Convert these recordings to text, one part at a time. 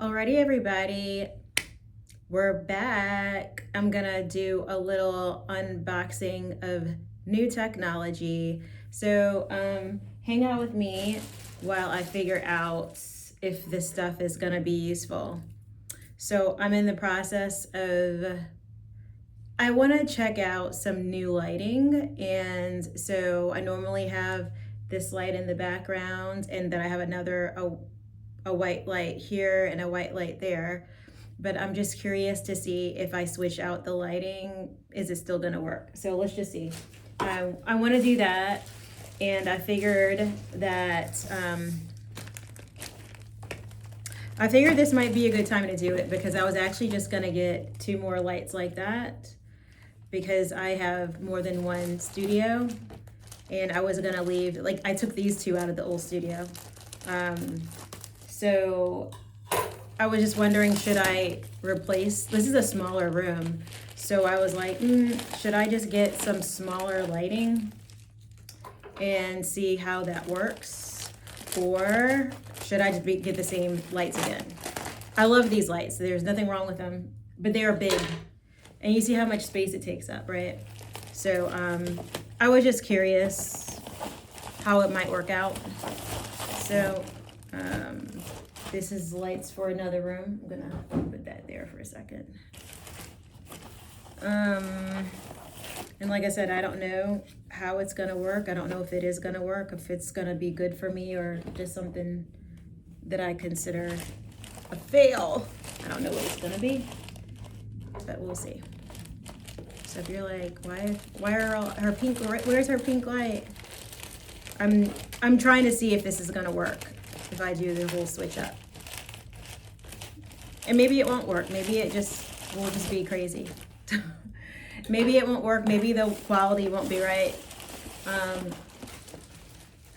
Alrighty, everybody, we're back. I'm gonna do a little unboxing of new technology. So, hang out with me while I figure out if this stuff is gonna be useful. So, I'm in the process of, I wanna check out some new lighting. And so, I normally have this light in the background, and then I have a white light here and a white light there. But I'm just curious to see if I switch out the lighting, is it still gonna work? So let's just see. I wanna do that, and I figured that, I figured this might be a good time to do it because I was actually just gonna get 2 more lights like that because I have more than one studio, and I wasn't gonna leave, like I took these 2 out of the old studio. So I was just wondering, should I replace, this is a smaller room, so I was like, should I just get some smaller lighting and see how that works? Or should I just get the same lights again? I love these lights, there's nothing wrong with them, but they are big. And you see how much space it takes up, right? So I was just curious how it might work out. So this is lights for another room. I'm gonna put that there for a second. And like I said, I don't know how it's gonna work. I don't know if it is gonna work, if it's gonna be good for me or just something that I consider a fail. I don't know what it's gonna be, but we'll see. So if you're like, why are all her pink, where's her pink light? I'm trying to see if this is gonna work, if I do the whole switch up. And maybe it won't work. Maybe it will just be crazy. Maybe it won't work. Maybe the quality won't be right.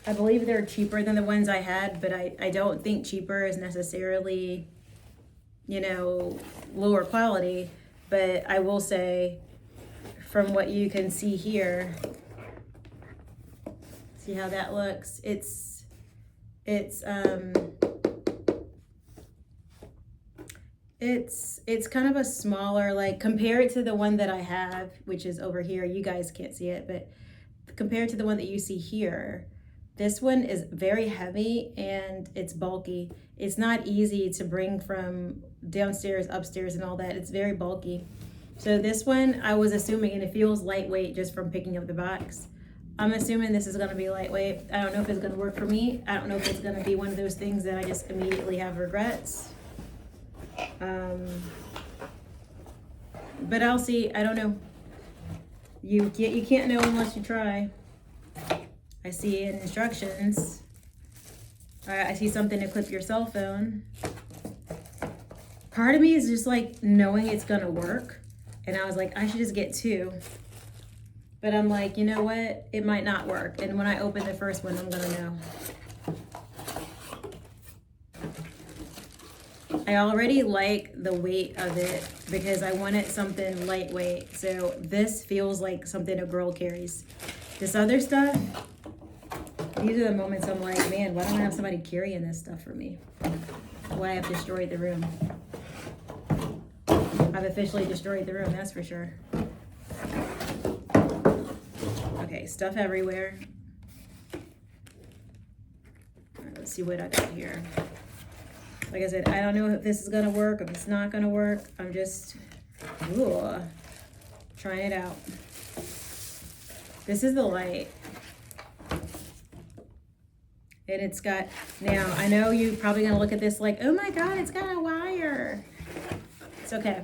I believe they're cheaper than the ones I had, but I don't think cheaper is necessarily, lower quality. But I will say, from what you can see here, see how that looks? It's kind of a smaller, like compared to the one that I have, which is over here. You guys can't see it, but compared to the one that you see here, this one is very heavy and it's bulky. It's not easy to bring from downstairs, upstairs, and all that. It's very bulky. So this one, I was assuming, and it feels lightweight just from picking up the box. I'm assuming this is gonna be lightweight. I don't know if it's gonna work for me. I don't know if it's gonna be one of those things that I just immediately have regrets. But I'll see. I don't know. You can't know unless you try. I see in instructions. I see something to clip your cell phone. Part of me is just like knowing it's gonna work, and I was like, I should just get 2. But I'm like, you know what? It might not work. And when I open the first one, I'm gonna know. I already like the weight of it because I wanted something lightweight. So this feels like something a girl carries. This other stuff, these are the moments I'm like, man, why don't I have somebody carrying this stuff for me? Why I've destroyed the room. I've officially destroyed the room, that's for sure. Okay, stuff everywhere. All right, let's see what I got here. Like I said, I don't know if this is gonna work, if it's not gonna work. I'm just, trying it out. This is the light. And it's got, now I know you're probably gonna look at this like, oh my God, it's got a wire. It's okay.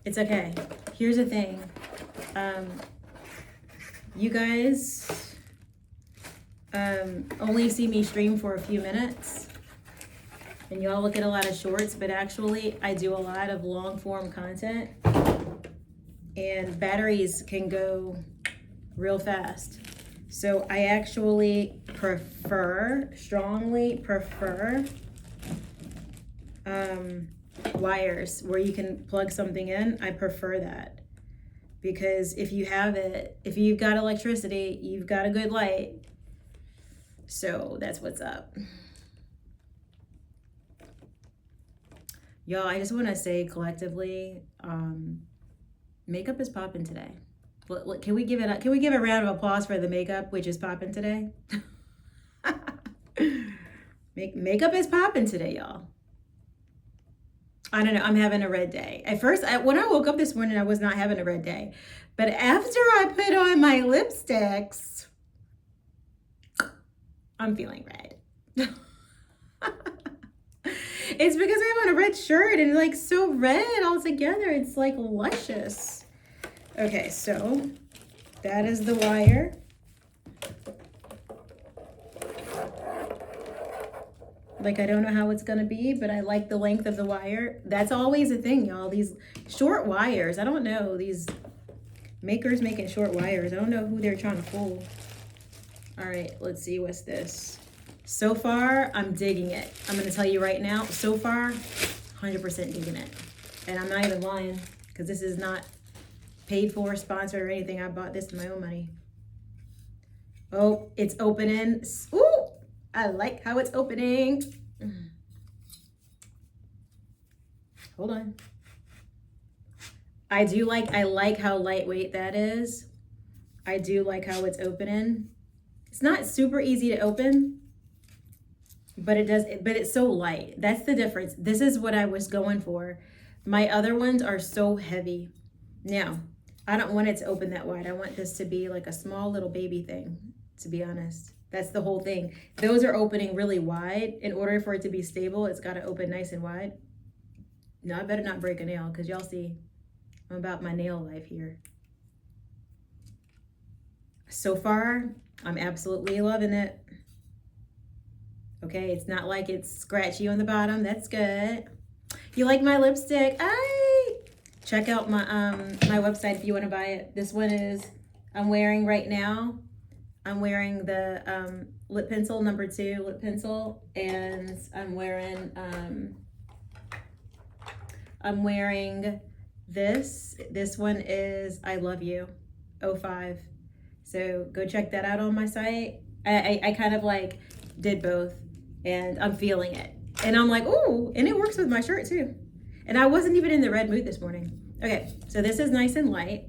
It's okay. Here's the thing. You guys only see me stream for a few minutes. And y'all look at a lot of shorts, but actually I do a lot of long form content, and batteries can go real fast. So I actually strongly prefer wires where you can plug something in. I prefer that because if you've got electricity, you've got a good light. So that's what's up. Y'all, I just want to say collectively, makeup is popping today. Can we give it? Can we give a round of applause for the makeup, which is popping today? Makeup is popping today, y'all. I don't know. I'm having a red day. At first, when I woke up this morning, I was not having a red day, but after I put on my lipsticks, I'm feeling red. It's because I have on a red shirt and like so red all together. It's like luscious. Okay, so that is the wire. Like, I don't know how it's gonna be, but I like the length of the wire. That's always a thing, y'all. These short wires, I don't know. These makers making short wires, I don't know who they're trying to fool. All right, let's see, what's this? So far, I'm digging it. I'm gonna tell you right now, so far, 100% digging it. And I'm not even lying, because this is not paid for, sponsored, or anything. I bought this with my own money. Oh, it's opening. Ooh, I like how it's opening. Hold on. I like how lightweight that is. I do like how it's opening. It's not super easy to open, but it's so light. That's the difference. This is what I was going for. My other ones are so heavy. Now, I don't want it to open that wide. I want this to be like a small little baby thing, to be honest. That's the whole thing. Those are opening really wide. In order for it to be stable, it's got to open nice and wide. No, I better not break a nail, because y'all see, I'm about my nail life here. So far, I'm absolutely loving it. Okay, it's not like it's scratchy on the bottom. That's good. You like my lipstick? Check out my my website if you want to buy it. This one is, I'm wearing right now. I'm wearing the lip pencil, number 2 lip pencil, and I'm wearing this. This one is I Love You 05. So go check that out on my site. I kind of like did both, and I'm feeling it. And I'm like, ooh, and it works with my shirt too. And I wasn't even in the red mood this morning. Okay, so this is nice and light.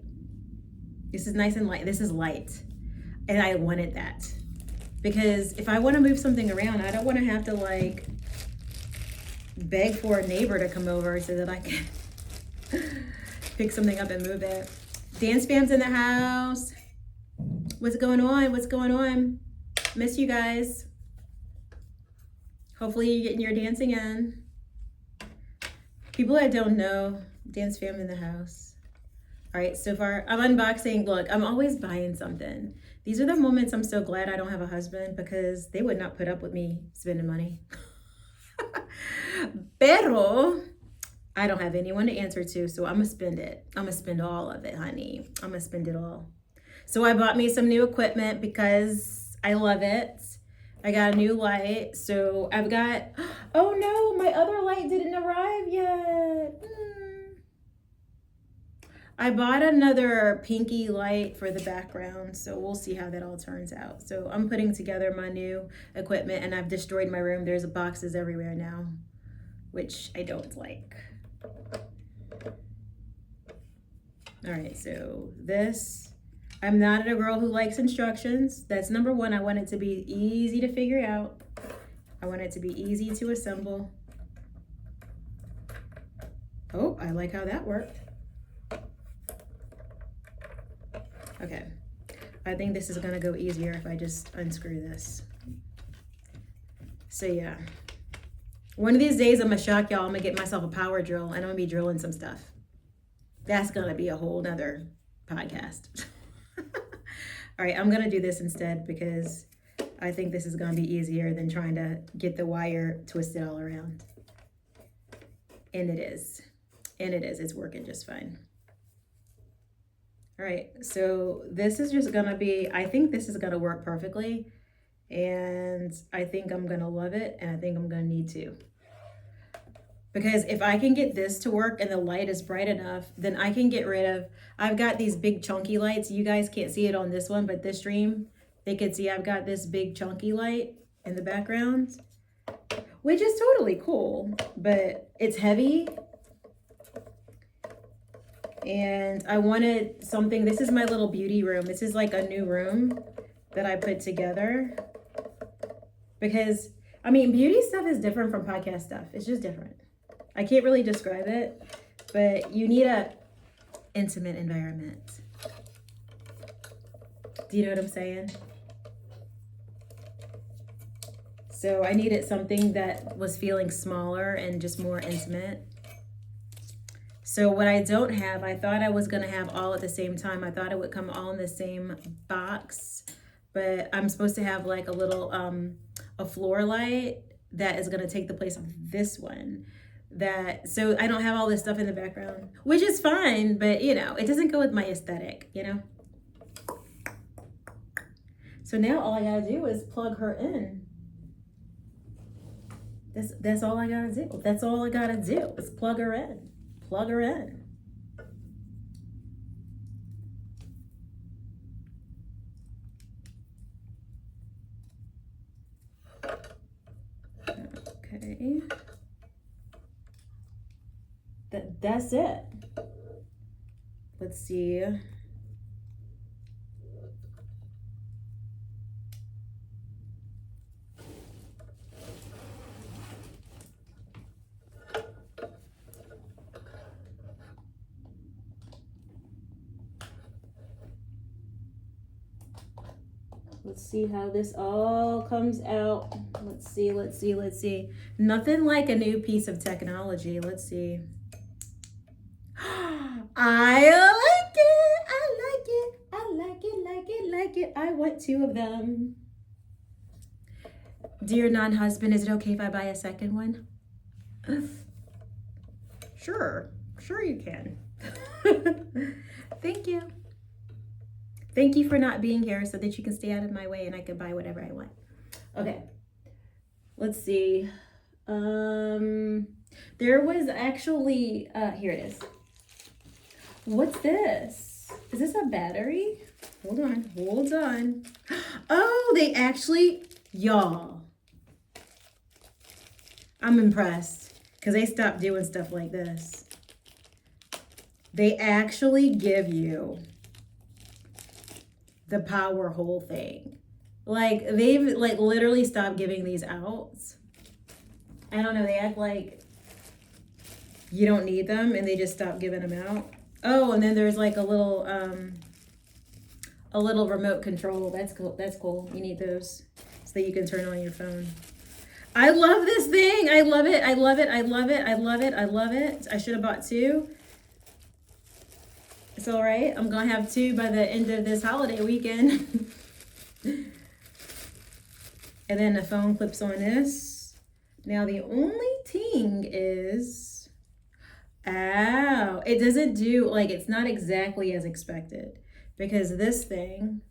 This is nice and light. This is light. And I wanted that. Because if I want to move something around, I don't want to have to like beg for a neighbor to come over so that I can pick something up and move it. Dance fam's in the house. What's going on? What's going on? Miss you guys. Hopefully you're getting your dancing in. People that don't know, dance fam in the house. All right, so far I'm unboxing. Look, I'm always buying something. These are the moments I'm so glad I don't have a husband, because they would not put up with me spending money. Pero I don't have anyone to answer to, so I'm gonna spend it. I'm gonna spend all of it, honey. I'm gonna spend it all. So I bought me some new equipment because I love it. I got a new light. So I've got, oh no, my other light didn't arrive yet. I bought another pinky light for the background, so we'll see how that all turns out. So I'm putting together my new equipment, and I've destroyed my room. There's boxes everywhere now, which I don't like. All right, so this, I'm not a girl who likes instructions. That's number 1. I want it to be easy to figure out. I want it to be easy to assemble. Oh, I like how that worked. Okay, I think this is gonna go easier if I just unscrew this. So yeah, one of these days I'm gonna shock y'all. I'm gonna get myself a power drill and I'm gonna be drilling some stuff. That's gonna be a whole nother podcast. All right, I'm gonna do this instead because I think this is gonna be easier than trying to get the wire twisted all around. And it is, it's working just fine. All right, so this is just gonna be, I think this is gonna work perfectly, and I think I'm gonna love it, and I think I'm gonna need to. Because if I can get this to work and the light is bright enough, then I can get rid of, I've got these big chunky lights. You guys can't see it on this one, but this stream, they can see I've got this big chunky light in the background. which is totally cool, but it's heavy. And I wanted something, this is my little beauty room. This is like a new room that I put together because, I mean, beauty stuff is different from podcast stuff. It's just different. I can't really describe it, but you need a intimate environment. Do you know what I'm saying? So I needed something that was feeling smaller and just more intimate. So what I don't have, I thought I was going to have all at the same time. I thought it would come all in the same box, but I'm supposed to have like a little, a floor light that is going to take the place of this one. So I don't have all this stuff in the background, which is fine, but you know, it doesn't go with my aesthetic, you know? So now all I gotta do is plug her in. That's all I gotta do. That's all I gotta do is plug her in. Plug her in. Okay. That's it. Let's see. Let's see how this all comes out. Let's see. Nothing like a new piece of technology. Let's see. I like it. I want 2 of them. Dear non-husband, is it okay if I buy a second one? Sure you can. Thank you. Thank you for not being here so that you can stay out of my way and I can buy whatever I want. Okay, let's see. There was actually, here it is. What's this? Is this a battery? Hold on. Oh, they actually, y'all. I'm impressed because they stopped doing stuff like this. They actually give you the power hole thing. Like they've like literally stopped giving these out. I don't know, they act like you don't need them and they just stop giving them out. Oh, and then there's like a little remote control. That's cool. You need those so that you can turn on your phone. I love this thing. I love it. I should have bought 2. It's all right. I'm going to have 2 by the end of this holiday weekend. And then the phone clips on this. Now the only thing is, it doesn't do, like, it's not exactly as expected. Because this thing,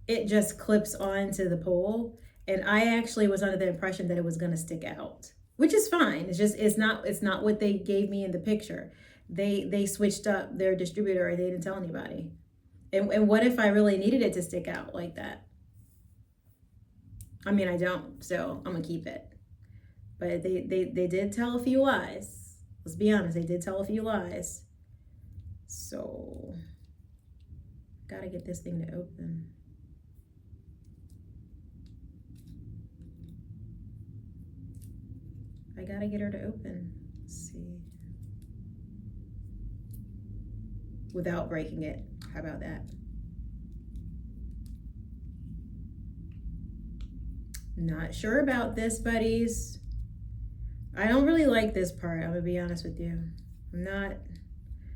it just clips onto the pole. And I actually was under the impression that it was going to stick out. Which is fine. It's not what they gave me in the picture. They switched up their distributor and they didn't tell anybody. And what if I really needed it to stick out like that? I mean, I don't, so I'm gonna keep it. But they did tell a few lies. Let's be honest, they did tell a few lies. So, gotta get this thing to open. I gotta get her to open. Let's see. Without breaking it. How about that? Not sure about this, buddies. I don't really like this part, I'm gonna be honest with you.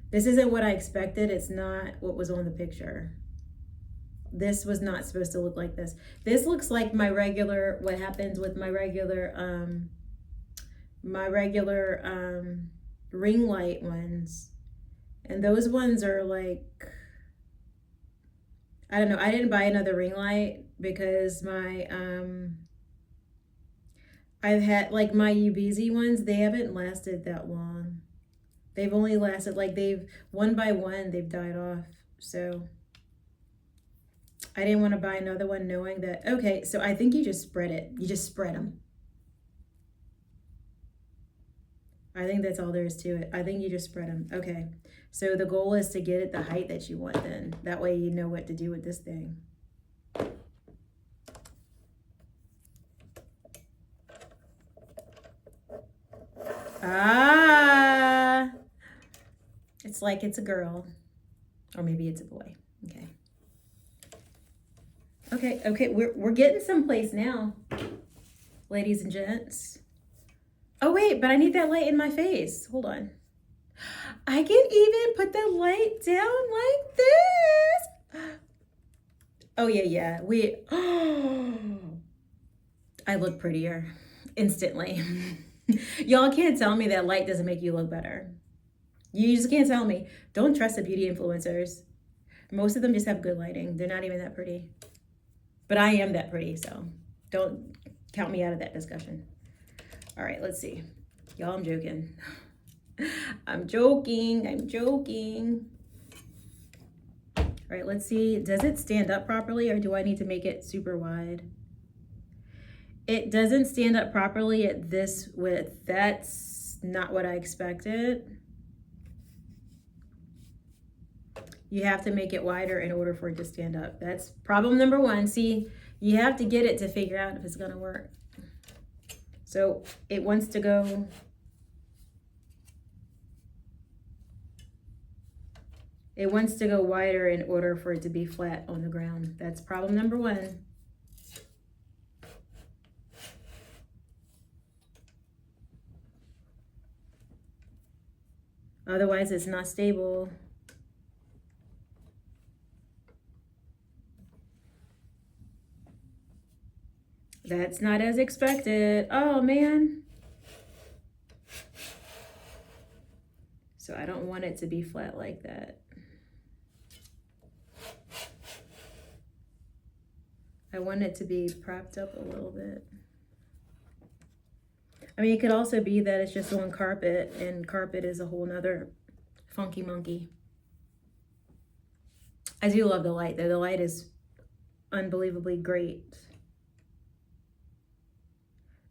This isn't what I expected. It's not what was on the picture. This was not supposed to look like this. This looks like what happens with my regular ring light ones. And those ones are like, I don't know, I didn't buy another ring light because I've had like my Ubezi ones, they haven't lasted that long. They've only lasted one by one, they've died off. So I didn't want to buy another one knowing that, okay, so I think you just spread it. You just spread them. I think that's all there is to it. I think you just spread them. Okay. So the goal is to get it the height that you want then. That way you know what to do with this thing. Ah! It's like it's a girl. Or maybe it's a boy. Okay. Okay, we're getting someplace now, ladies and gents. Oh wait, but I need that light in my face. Hold on. I can even put the light down like this. Oh yeah. I look prettier instantly. Y'all can't tell me that light doesn't make you look better. You just can't tell me. Don't trust the beauty influencers. Most of them just have good lighting. They're not even that pretty. But I am that pretty, so don't count me out of that discussion. All right, let's see. Y'all, I'm joking. I'm joking. All right, let's see. Does it stand up properly or do I need to make it super wide? It doesn't stand up properly at this width. That's not what I expected. You have to make it wider in order for it to stand up. That's problem number one. See, you have to get it to figure out if it's gonna work. So it wants to go wider in order for it to be flat on the ground. That's problem number one. Otherwise, it's not stable. That's not as expected. Oh, man. So I don't want it to be flat like that. I want it to be propped up a little bit. I mean, it could also be that it's just on carpet, and carpet is a whole nother funky monkey. I do love the light, though. The light is unbelievably great.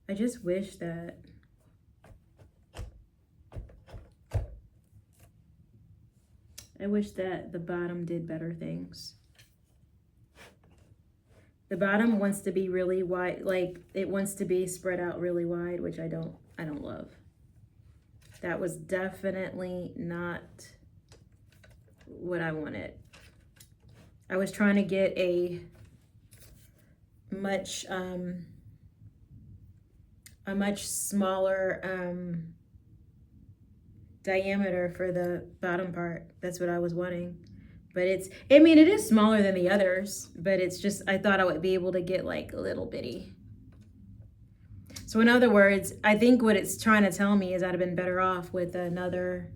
I just wish that the bottom did better things. The bottom wants to be really wide, like it wants to be spread out really wide, which I don't love. That was definitely not what I wanted. I was trying to get a much smaller diameter for the bottom part. That's what I was wanting. But it is smaller than the others, but it's just, I thought I would be able to get like a little bitty. So in other words, I think what it's trying to tell me is I'd have been better off with another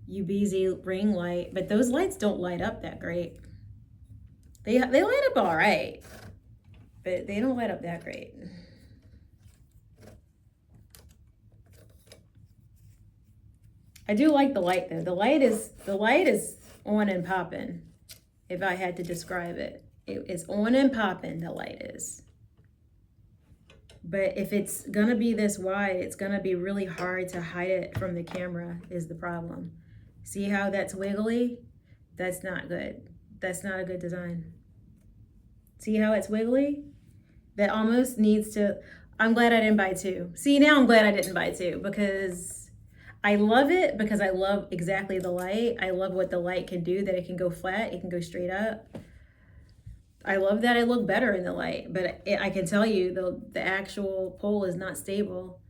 UBZ ring light, but those lights don't light up that great. They light up all right, but they don't light up that great. I do like the light though. The light is on and popping. If I had to describe it, it is on and popping. The light is. But if it's gonna be this wide, it's gonna be really hard to hide it from the camera. Is the problem? See how that's wiggly? That's not good. That's not a good design. See how it's wiggly? That almost needs to. I'm glad I didn't buy two. See, now I'm glad I didn't buy two because I love it, because I love exactly the light. I love what the light can do, that it can go flat, it can go straight up. I love that it looked better in the light, but I can tell you the actual pole is not stable.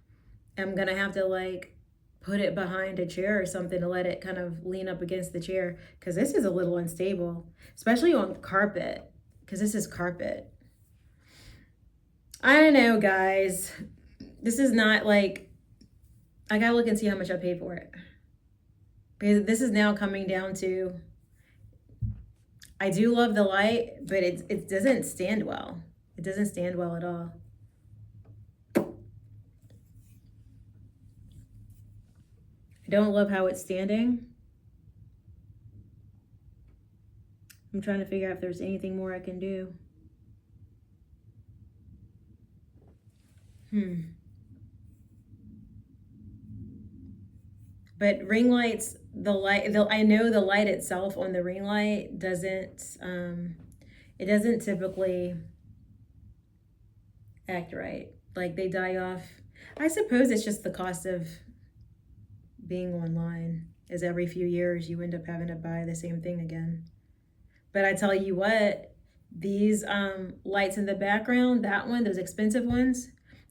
I'm gonna have to like put it behind a chair or something to let it kind of lean up against the chair, because this is a little unstable, especially on carpet, because this is carpet. I don't know, guys. This is not like, I gotta look and see how much I paid for it. Because this is now coming down to, I do love the light, but it doesn't stand well. It doesn't stand well at all. I don't love how it's standing. I'm trying to figure out if there's anything more I can do. But ring lights, I know the light itself on the ring light doesn't, it doesn't typically act right. Like they die off. I suppose it's just the cost of being online, is every few years you end up having to buy the same thing again. But I tell you what, these lights in the background, that one, those expensive ones,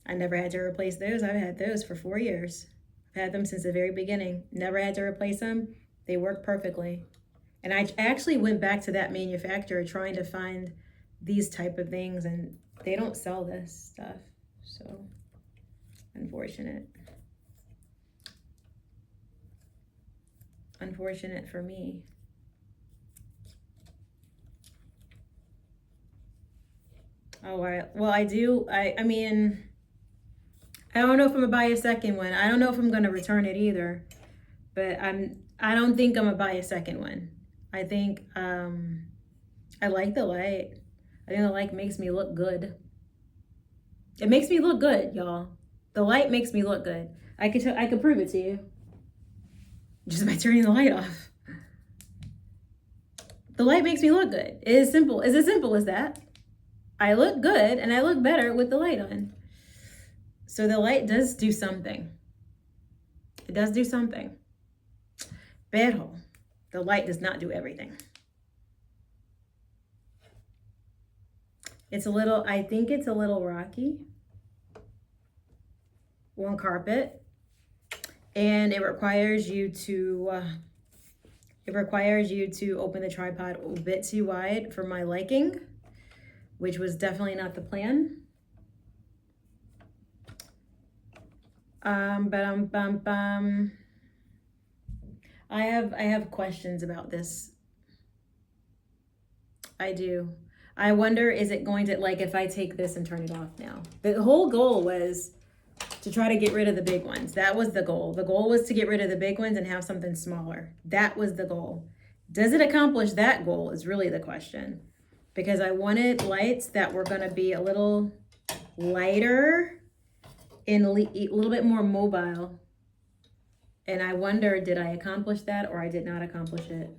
I never had to replace those. I've had those for 4 years. I've had them since the very beginning. Never had to replace them. They work perfectly. And I actually went back to that manufacturer trying to find these type of things, and they don't sell this stuff. So unfortunate. Unfortunate for me. Oh, well, I do. I mean, I don't know if I'm gonna buy a second one. I don't know if I'm gonna return it either. But I don't think I'm gonna buy a second one. I think I like the light. I think the light makes me look good. It makes me look good, y'all. The light makes me look good. I could prove it to you just by turning the light off. The light makes me look good. It is simple. It's as simple as that. I look good and I look better with the light on. So the light does do something. It does do something. Pero the light does not do everything. It's a little, I think it's a little rocky on carpet, and it requires you to open the tripod a bit too wide for my liking, which was definitely not the plan. I have questions about this. I do. I wonder, is it going to, like, if I take this and turn it off now? The whole goal was to try to get rid of the big ones. That was the goal. The goal was to get rid of the big ones and have something smaller. That was the goal. Does it accomplish that goal is really the question. Because I wanted lights that were going to be a little lighter and a little bit more mobile. And I wonder, did I accomplish that or I did not accomplish it?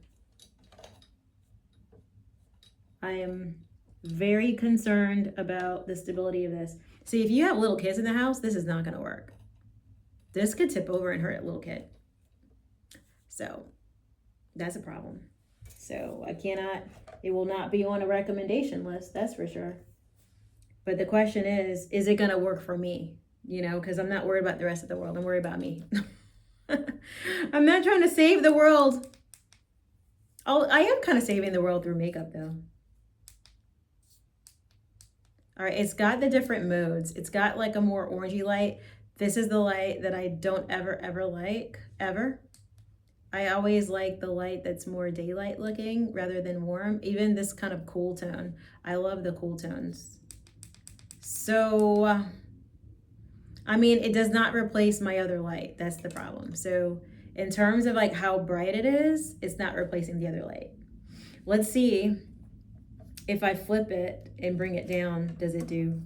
I am very concerned about the stability of this. See, if you have little kids in the house, this is not going to work. This could tip over and hurt a little kid. So that's a problem. So it will not be on a recommendation list, that's for sure. But the question is it going to work for me? You know, because I'm not worried about the rest of the world. I'm worried about me. I'm not trying to save the world. I am kind of saving the world through makeup, though. All right, it's got the different modes. It's got like a more orangey light. This is the light that I don't ever like, ever. I always like the light that's more daylight looking rather than warm. Even this kind of cool tone. I love the cool tones. So, I mean, it does not replace my other light. That's the problem. So in terms of like how bright it is, it's not replacing the other light. Let's see if I flip it and bring it down, does it do?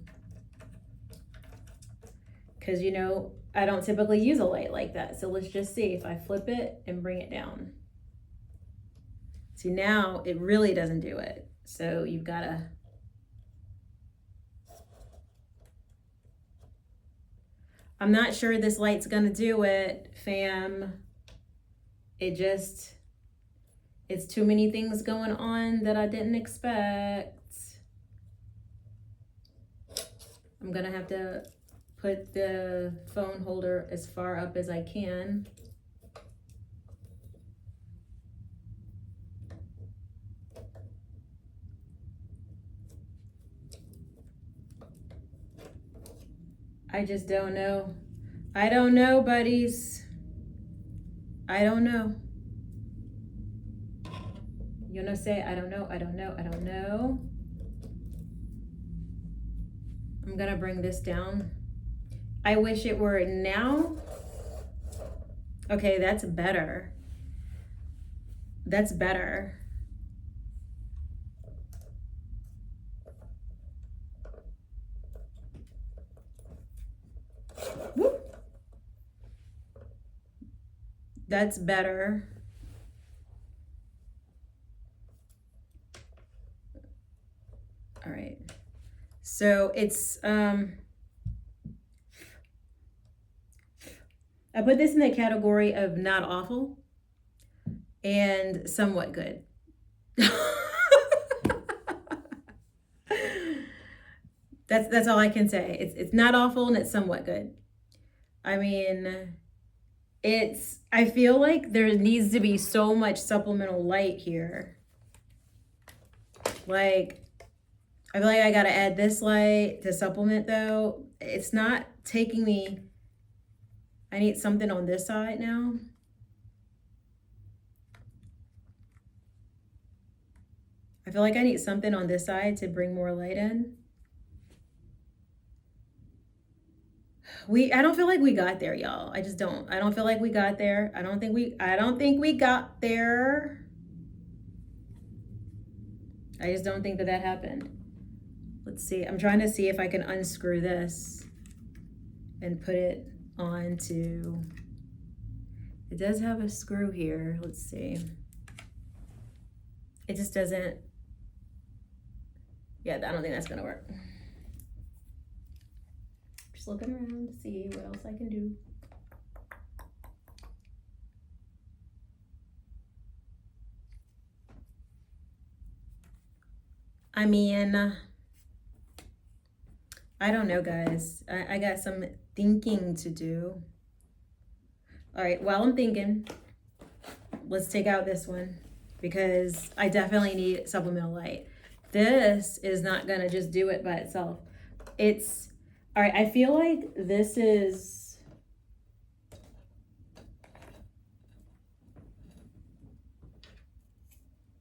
Because, you know, I don't typically use a light like that. So let's just see if I flip it and bring it down. See, now it really doesn't do it. So you've got to... I'm not sure this light's gonna do it, fam. It's too many things going on that I didn't expect. I'm gonna have to put the phone holder as far up as I can. I just don't know. I don't know, buddies. I don't know. You know, say, I don't know, I don't know, I don't know. I'm gonna bring this down. I wish it were now. Okay, that's better. That's better. That's better. All right. So it's, I put this in the category of not awful and somewhat good. That's all I can say. It's not awful and it's somewhat good. I mean, I feel like there needs to be so much supplemental light here. Like, I feel like I gotta add this light to supplement though. It's not taking me, I need something on this side now. I feel like I need something on this side to bring more light in. I don't feel like we got there, y'all. I just don't. I don't feel like we got there. I don't think we got there. I just don't think that happened. Let's see. I'm trying to see if I can unscrew this and put it onto, it does have a screw here. Let's see. It just doesn't, yeah, I don't think that's gonna work. Just looking around to see what else I can do. I mean, I don't know, guys. I got some thinking to do. All right, while I'm thinking, let's take out this one because I definitely need supplemental light. This is not gonna just do it by itself. All right, I feel like this is,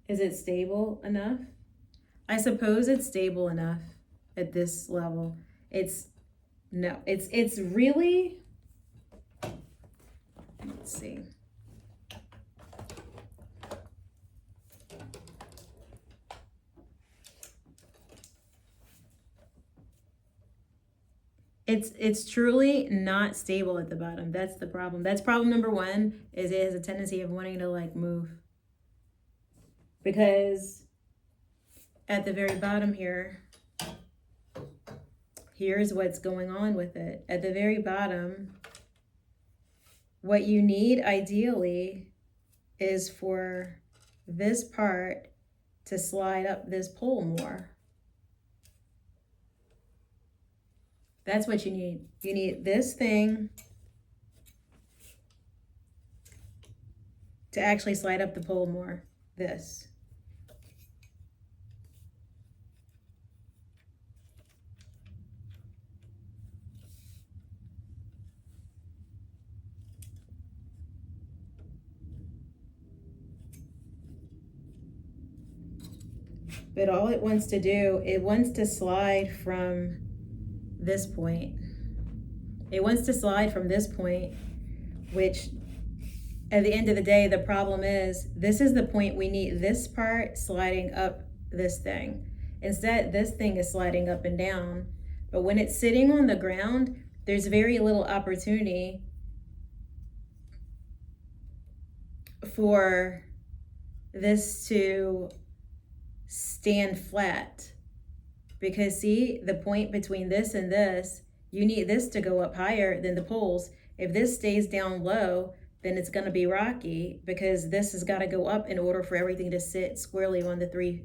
it stable enough? I suppose it's stable enough at this level. It's really, let's see. It's truly not stable at the bottom. That's the problem. That's problem number one, is it has a tendency of wanting to like move. Because at the very bottom here, here's what's going on with it. At the very bottom, what you need ideally is for this part to slide up this pole more. That's what you need. You need this thing to actually slide up the pole more. This. But all it wants to do, it wants to slide from this point. It wants to slide from this point, which at the end of the day, the problem is, this is the point we need this part sliding up this thing. Instead, this thing is sliding up and down. But when it's sitting on the ground, there's very little opportunity for this to stand flat. Because see, the point between this and this, you need this to go up higher than the poles. If this stays down low, then it's gonna be rocky because this has gotta go up in order for everything to sit squarely on the 3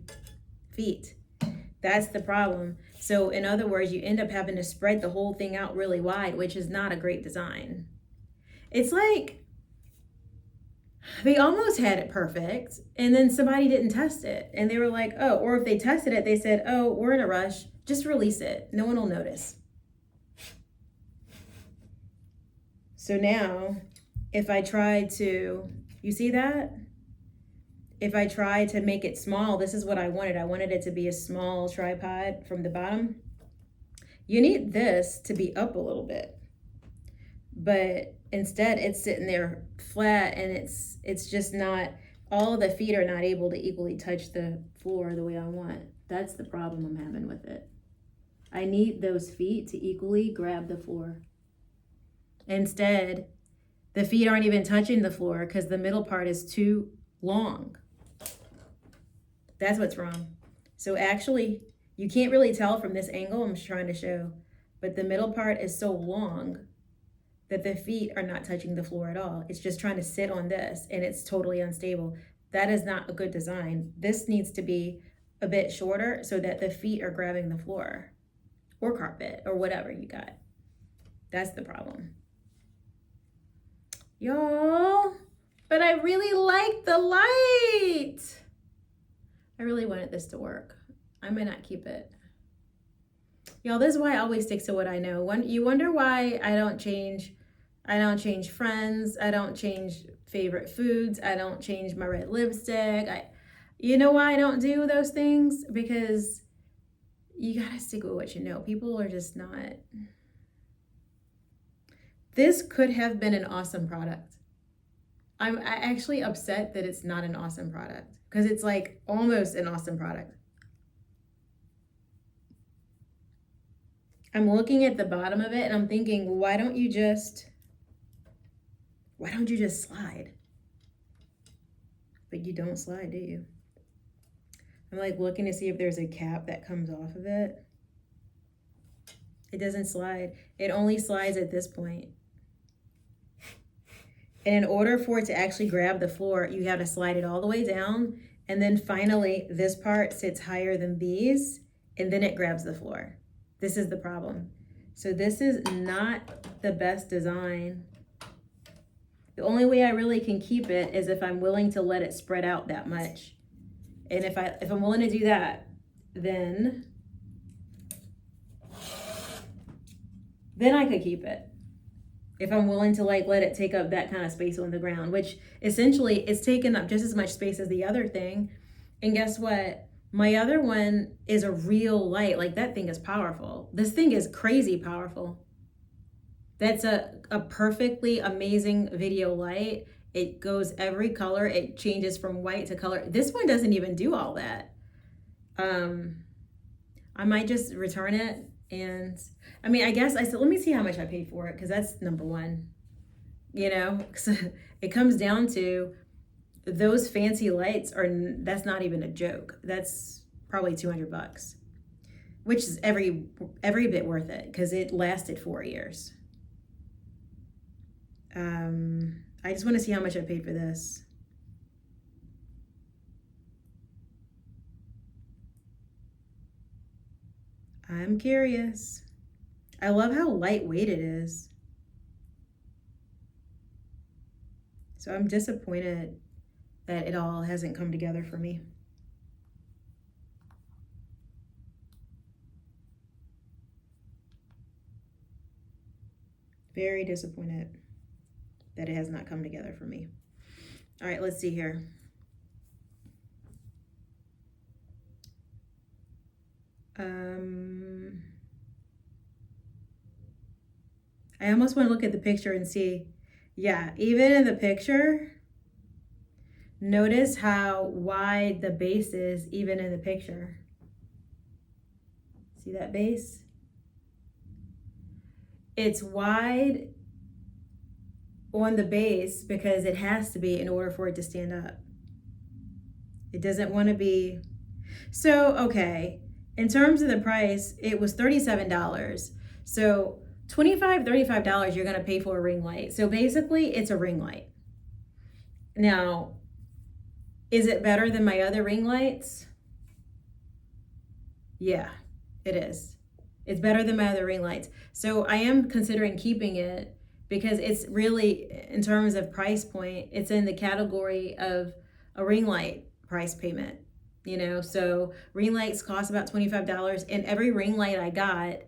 feet. That's the problem. So in other words, you end up having to spread the whole thing out really wide, which is not a great design. It's like, they almost had it perfect and then somebody didn't test it and they were like, oh, or if they tested it, they said, oh, we're in a rush, just release it, no one will notice. So now if I try to, you see that? If I try to make it small, this is what I wanted. I wanted it to be a small tripod from the bottom. You need this to be up a little bit, but instead it's sitting there flat and it's just not, all of the feet are not able to equally touch the floor the way I want. That's the problem I'm having with it. I need those feet to equally grab the floor. Instead, The feet aren't even touching the floor because the middle part is too long. That's what's wrong. So actually, you can't really tell from this angle I'm trying to show, but the middle part is so long that the feet are not touching the floor at all. It's just trying to sit on this and it's totally unstable. That is not a good design. This needs to be a bit shorter so that the feet are grabbing the floor or carpet or whatever you got. That's the problem. Y'all, but I really like the light. I really wanted this to work. I might not keep it. Y'all, this is why I always stick to what I know. You wonder why I don't change friends. I don't change favorite foods. I don't change my red lipstick. You know why I don't do those things? Because you gotta stick with what you know. People are just not. This could have been an awesome product. I'm actually upset that it's not an awesome product because it's like almost an awesome product. I'm looking at the bottom of it and I'm thinking, why don't you just slide? But you don't slide, do you? I'm like looking to see if there's a cap that comes off of it. It doesn't slide. It only slides at this point. And in order for it to actually grab the floor, you have to slide it all the way down. And then finally, this part sits higher than these, and then it grabs the floor. This is the problem. So this is not the best design. The only way I really can keep it is if I'm willing to let it spread out that much. And if I'm willing to do that, then I could keep it. If I'm willing to like let it take up that kind of space on the ground, which essentially it's taken up just as much space as the other thing. And guess what? My other one is a real light. Like that thing is powerful. This thing is crazy powerful. That's a perfectly amazing video light. It goes every color. It changes from white to color. This one doesn't even do all that. I might just return it. And I mean, I guess I said, let me see how much I paid for it. Cause that's number one, you know, it comes down to those fancy lights that's not even a joke. That's probably $200, which is every bit worth it. Cause it lasted 4 years. I just want to see how much I paid for this. I'm curious. I love how lightweight it is. So I'm disappointed that it all hasn't come together for me. Very disappointed that it has not come together for me. All right, let's see here. I almost want to look at the picture and see, yeah, even in the picture, notice how wide the base is even in the picture. See that base? It's wide on the base because it has to be in order for it to stand up. It doesn't want to be. So, okay, in terms of the price, it was $37. So $25, $35 you're going to pay for a ring light. So basically it's a ring light. Now, is it better than my other ring lights? Yeah, it is. It's better than my other ring lights. So I am considering keeping it because it's really, in terms of price point, it's in the category of a ring light price payment, you know? So ring lights cost about $25, and every ring light I got,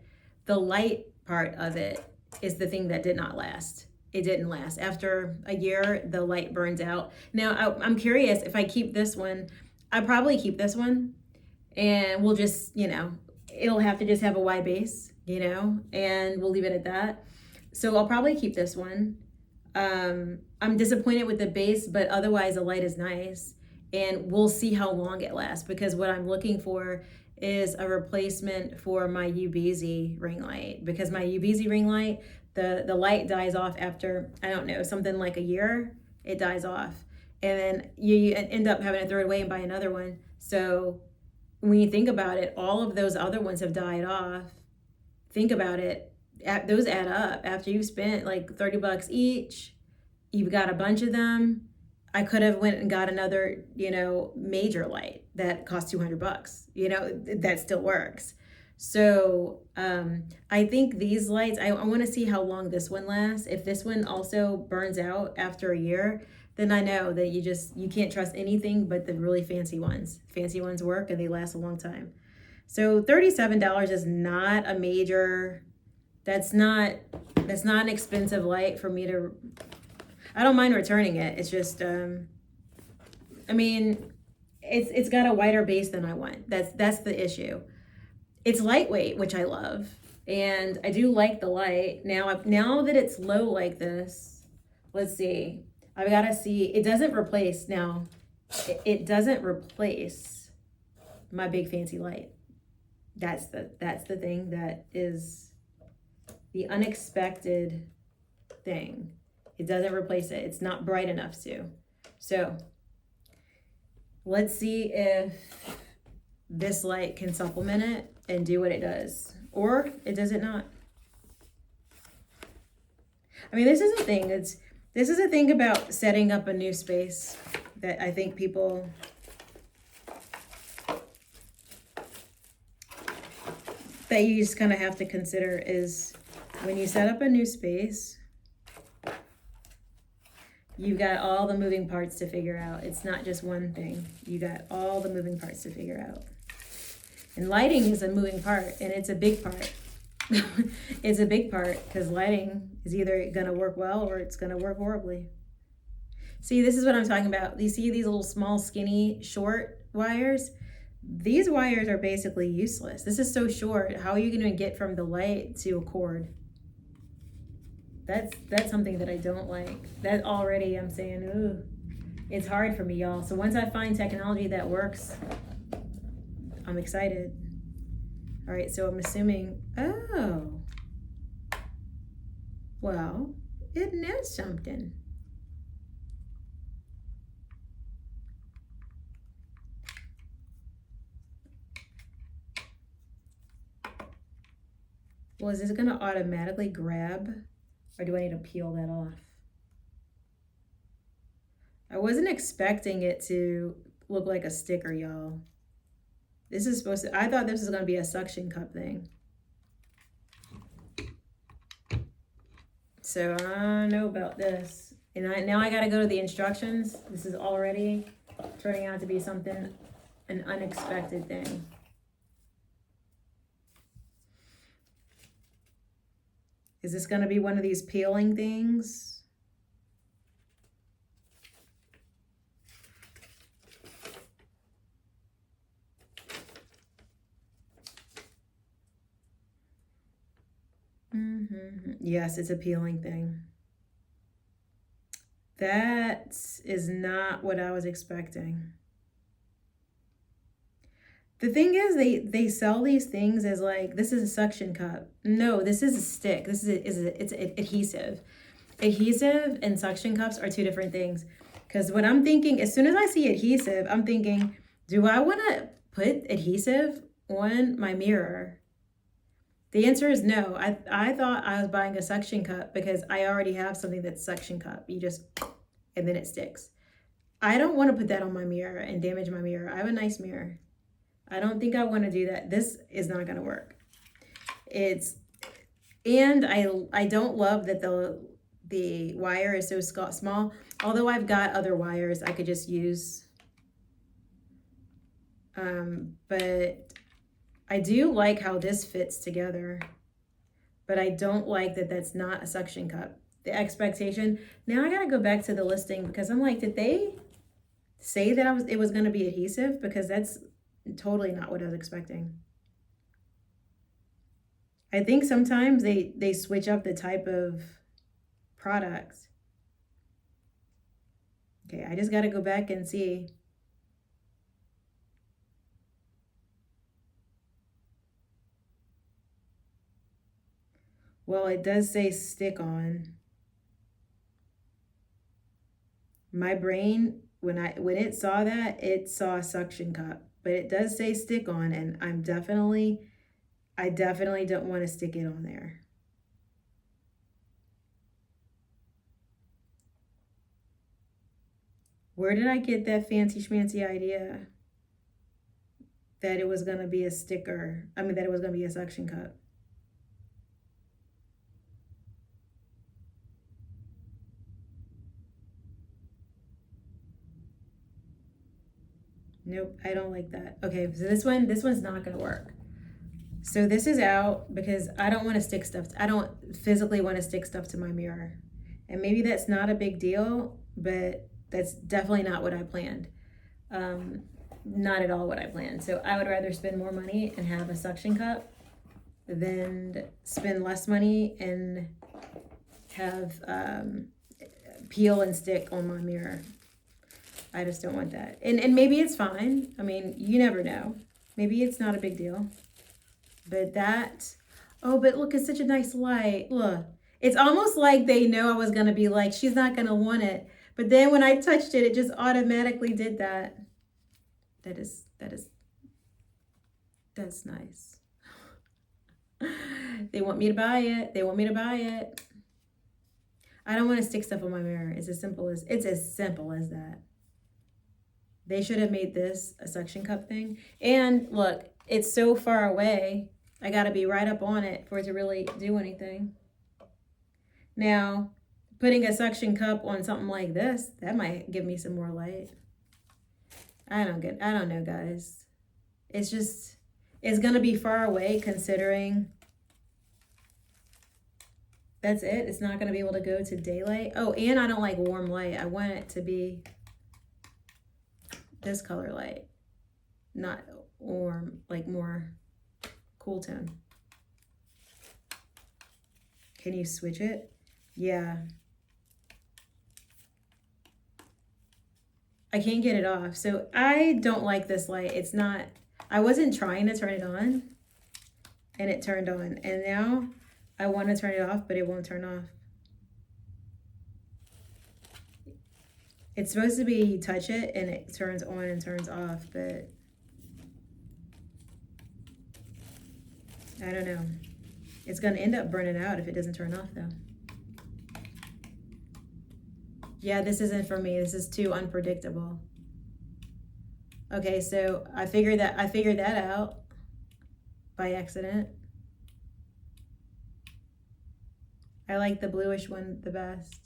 the light part of it is the thing that did not last. It didn't last. After a year, the light burns out. Now, I'm curious if I keep this one, I probably keep this one, and we'll just, you know, it'll have to just have a wide base, you know, and we'll leave it at that. So I'll probably keep this one. I'm disappointed with the base, but otherwise the light is nice, and we'll see how long it lasts, because what I'm looking for is a replacement for my UBZ ring light, because my UBZ ring light, The light dies off after, I don't know, something like a year, it dies off. And then you end up having to throw it away and buy another one. So when you think about it, all of those other ones have died off. Think about it. Those add up. After you've spent like $30 each, you've got a bunch of them. I could have went and got another, major light that cost $200. That still works. So I think these lights, I want to see how long this one lasts. If this one also burns out after a year, then I know that you can't trust anything but the really fancy ones. Fancy ones work and they last a long time. So $37 is not a major, that's not an expensive light for me to, I don't mind returning it. It's just, it's got a wider base than I want. That's the issue. It's lightweight, which I love. And I do like the light. Now that it's low like this, let's see. I've got to see, it doesn't replace now. It doesn't replace my big fancy light. That's the thing that is the unexpected thing. It doesn't replace it. It's not bright enough to. So let's see if this light can supplement it and do what it does, or it does it not. This is a thing. This is a thing about setting up a new space that I think people that you just kind of have to consider is when you set up a new space, you've got all the moving parts to figure out. It's not just one thing. You got all the moving parts to figure out. And lighting is a moving part, and it's a big part. It's a big part because lighting is either going to work well or it's going to work horribly. See, this is what I'm talking about. You see these little small, skinny, short wires? These wires are basically useless. This is so short. How are you going to get from the light to a cord? That's something that I don't like. That already I'm saying, ooh, it's hard for me, y'all. So once I find technology that works, I'm excited. All right, so I'm assuming, oh, well, it knows something. Well, is this gonna automatically grab, or do I need to peel that off? I wasn't expecting it to look like a sticker, y'all. This is supposed to, I thought this was gonna be a suction cup thing. So I don't know about this. And now I gotta go to the instructions. This is already turning out to be something, an unexpected thing. Is this gonna be one of these peeling things? Yes, it's a peeling thing. That is not what I was expecting. The thing is, they sell these things as like, this is a suction cup. No, this is a stick. It's adhesive. Adhesive and suction cups are two different things. Because what I'm thinking, as soon as I see adhesive, I'm thinking, do I want to put adhesive on my mirror? The answer is no. I thought I was buying a suction cup because I already have something that's suction cup. You just, and then it sticks. I don't want to put that on my mirror and damage my mirror. I have a nice mirror. I don't think I want to do that. This is not going to work. And I don't love that the wire is so small. Although I've got other wires I could just use. But I do like how this fits together, but I don't like that that's not a suction cup. The expectation, now I gotta go back to the listing because I'm like, did they say that it was gonna be adhesive? Because that's totally not what I was expecting. I think sometimes they switch up the type of products. Okay, I just gotta go back and see. Well, it does say stick on. My brain, when it saw that, it saw a suction cup, but it does say stick on, and I definitely don't want to stick it on there. Where did I get that fancy schmancy idea that it was going to be a sticker? I mean, that it was going to be a suction cup. Nope, I don't like that. Okay, so this one's not going to work. So this is out because I don't want to stick stuff. I don't physically want to stick stuff to my mirror. And maybe that's not a big deal, but that's definitely not what I planned. Not at all what I planned. So I would rather spend more money and have a suction cup than spend less money and have peel and stick on my mirror. I just don't want that. And maybe it's fine. I mean, you never know. Maybe it's not a big deal. But that, oh, but look, it's such a nice light. Look, it's almost like they know I was going to be like, she's not going to want it. But then when I touched it, it just automatically did that. That's nice. They want me to buy it. They want me to buy it. I don't want to stick stuff on my mirror. It's as simple as that. They should have made this a suction cup thing. And look, it's so far away. I got to be right up on it for it to really do anything. Now, putting a suction cup on something like this, that might give me some more light. I don't know, guys. It's going to be far away considering that's it. It's not going to be able to go to daylight. Oh, and I don't like warm light. I want it to be this color light, not warm, like more cool tone. Can you switch it? Yeah. I can't get it off. So I don't like this light. It's not, I wasn't trying to turn it on and it turned on. And now I want to turn it off, but it won't turn off. It's supposed to be you touch it and it turns on and turns off, but I don't know. It's going to end up burning out if it doesn't turn off though. Yeah, this isn't for me. This is too unpredictable. Okay, so I figured that out by accident. I like the bluish one the best.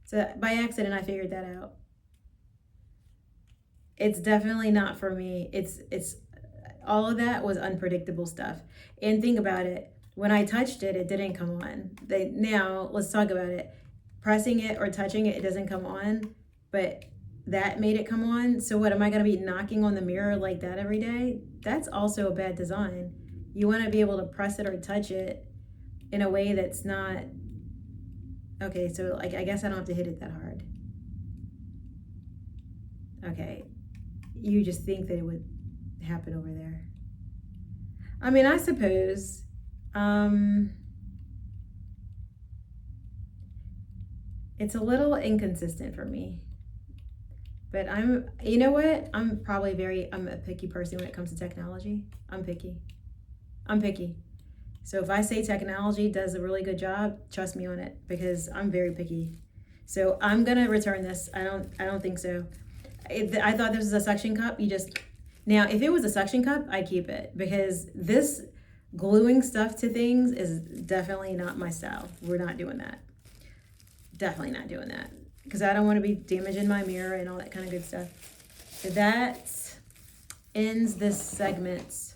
So by accident, I figured that out. It's definitely not for me. It's all of that was unpredictable stuff. And think about it. When I touched it, it didn't come on. Now let's talk about it. Pressing it or touching it, it doesn't come on, but that made it come on. So what, am I going to be knocking on the mirror like that every day? That's also a bad design. You want to be able to press it or touch it in a way that's not, okay, so like, I guess I don't have to hit it that hard. Okay, you just think that it would happen over there. I mean, I suppose, it's a little inconsistent for me, but you know what? I'm a picky person when it comes to technology. I'm picky. So if I say technology does a really good job, trust me on it, because I'm very picky. So I'm gonna return this. I don't think so. I thought this was a suction cup. Now if it was a suction cup, I'd keep it, because this gluing stuff to things is definitely not my style. We're not doing that. Definitely not doing that, because I don't want to be damaging my mirror and all that kind of good stuff. So that ends this segment.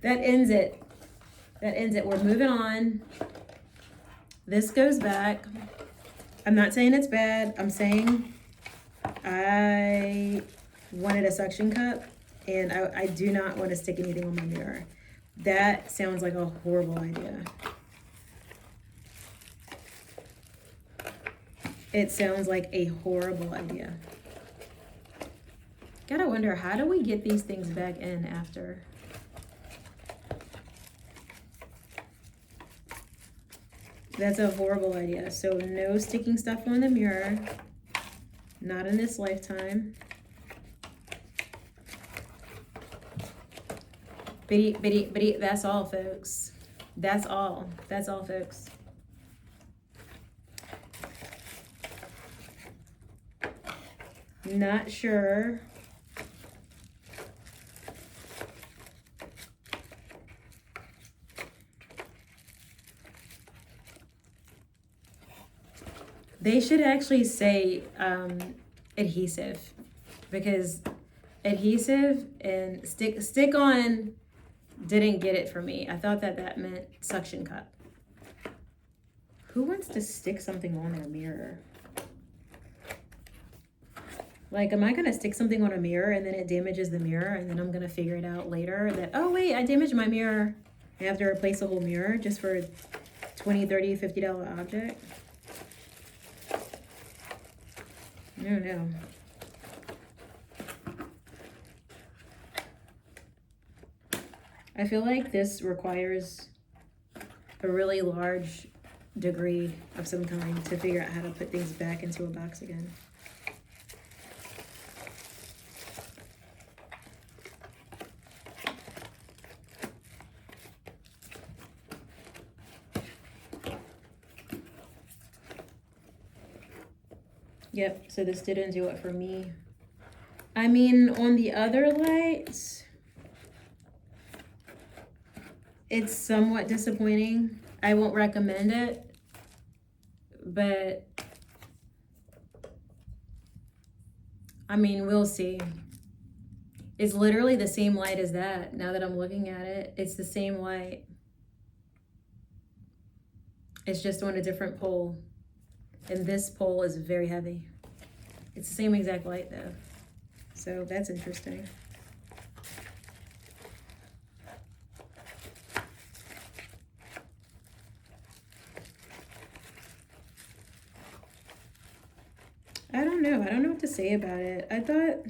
That ends it. We're moving on. This goes back. I'm not saying it's bad. I'm saying I wanted a suction cup, and I do not want to stick anything on my mirror. That sounds like a horrible idea. It sounds like a horrible idea. Gotta wonder, how do we get these things back in after? That's a horrible idea. So no sticking stuff on the mirror. Not in this lifetime. Bitty, that's all, folks. That's all. That's all, folks. Not sure. They should actually say adhesive, because adhesive and stick on didn't get it for me. I thought that meant suction cup. Who wants to stick something on their mirror? Like, am I gonna stick something on a mirror and then it damages the mirror, and then I'm gonna figure it out later that, oh wait, I damaged my mirror. I have to replace the whole mirror just for a $20, $30, $50 object? No, no. I feel like this requires a really large degree of some kind to figure out how to put things back into a box again. Yep, so this didn't do it for me. I mean, on the other lights, it's somewhat disappointing. I won't recommend it, but I mean, we'll see. It's literally the same light as that. Now that I'm looking at it, it's the same light. It's just on a different pole. And this pole is very heavy. It's the same exact light though. So that's interesting. I don't know. I don't know what to say about it. I thought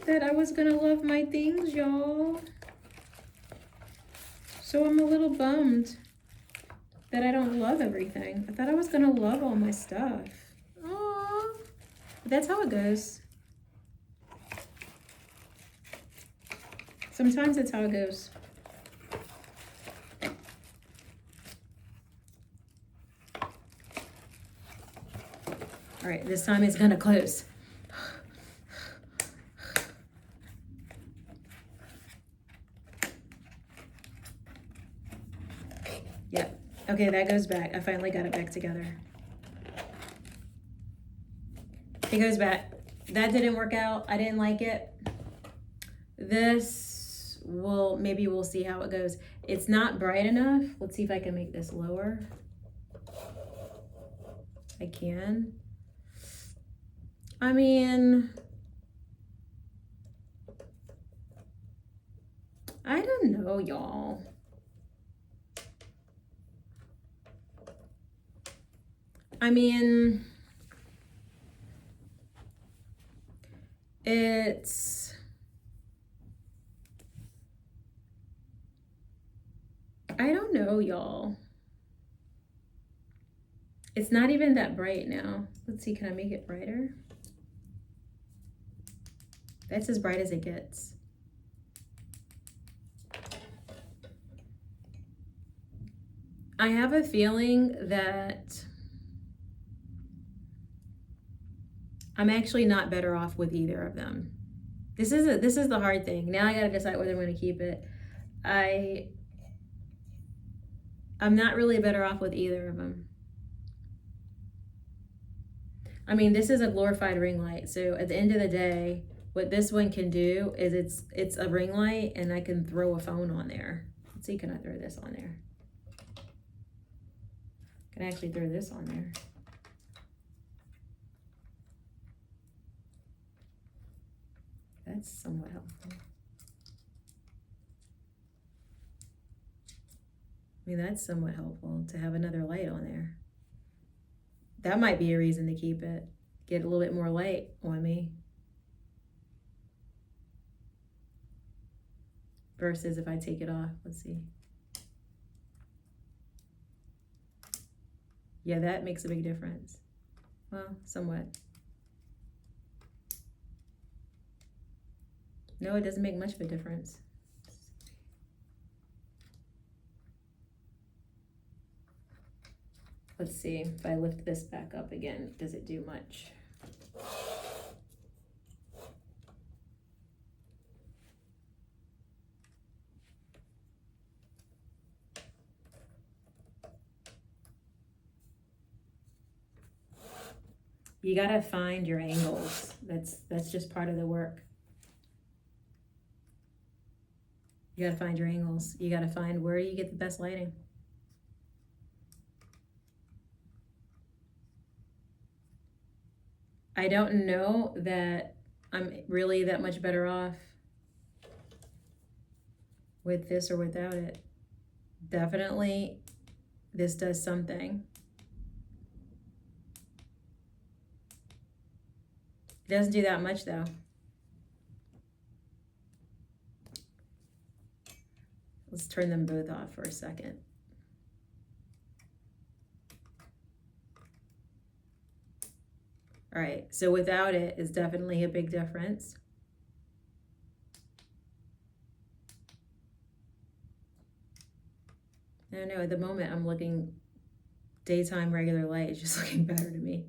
that I was gonna love my things, y'all. So I'm a little bummed that I don't love everything. I thought I was gonna love all my stuff. Aww. But that's how it goes. Sometimes that's how it goes. All right, this time it's gonna close. Yep. Okay, that goes back. I finally got it back together. It goes back. That didn't work out. I didn't like it. This will, maybe we'll see how it goes. It's not bright enough. Let's see if I can make this lower. I can. I mean, I don't know, y'all. I mean, it's, I don't know, y'all. It's not even that bright now. Let's see, can I make it brighter? That's as bright as it gets. I have a feeling that I'm actually not better off with either of them. This is the hard thing. Now I gotta decide whether I'm gonna keep it. I'm not really better off with either of them. I mean, this is a glorified ring light. So at the end of the day, what this one can do is it's a ring light and I can throw a phone on there. Let's see, can I throw this on there? Can I actually throw this on there? That's somewhat helpful. I mean, that's somewhat helpful to have another light on there. That might be a reason to keep it. Get a little bit more light on me. Versus if I take it off. Let's see. Yeah, that makes a big difference. Well, somewhat. No, it doesn't make much of a difference. Let's see, if I lift this back up again, does it do much? You gotta find your angles. That's just part of the work. You gotta find your angles. You gotta find where you get the best lighting. I don't know that I'm really that much better off with this or without it. Definitely, this does something. It doesn't do that much though. Let's turn them both off for a second. All right, so without it is definitely a big difference. I don't know, at the moment I'm looking, daytime regular light is just looking better to me.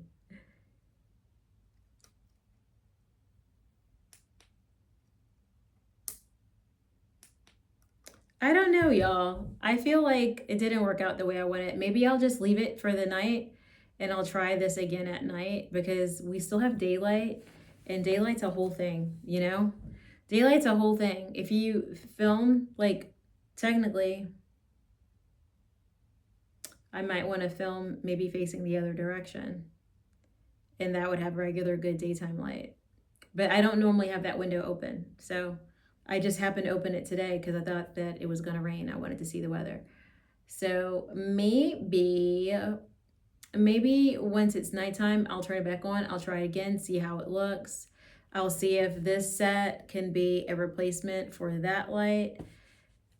I don't know, y'all. I feel like it didn't work out the way I wanted. Maybe I'll just leave it for the night and I'll try this again at night because we still have daylight and daylight's a whole thing, you know? Daylight's a whole thing. If you film, like, technically, I might want to film maybe facing the other direction and that would have regular good daytime light. But I don't normally have that window open, so I just happened to open it today because I thought that it was going to rain. I wanted to see the weather. So maybe once it's nighttime, I'll turn it back on. I'll try it again, see how it looks. I'll see if this set can be a replacement for that light.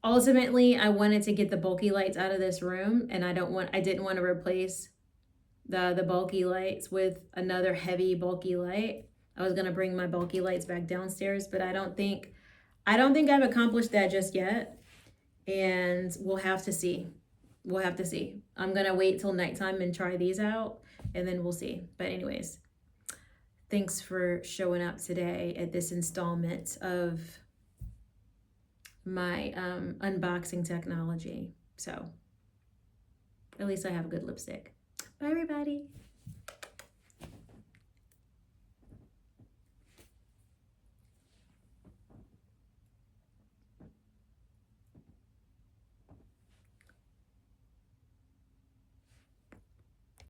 Ultimately, I wanted to get the bulky lights out of this room, and I didn't want to replace the bulky lights with another heavy bulky light. I was going to bring my bulky lights back downstairs, but I don't think I've accomplished that just yet, and we'll have to see. We'll have to see. I'm going to wait till nighttime and try these out, and then we'll see. But anyways, thanks for showing up today at this installment of my unboxing technology. So at least I have a good lipstick. Bye, everybody.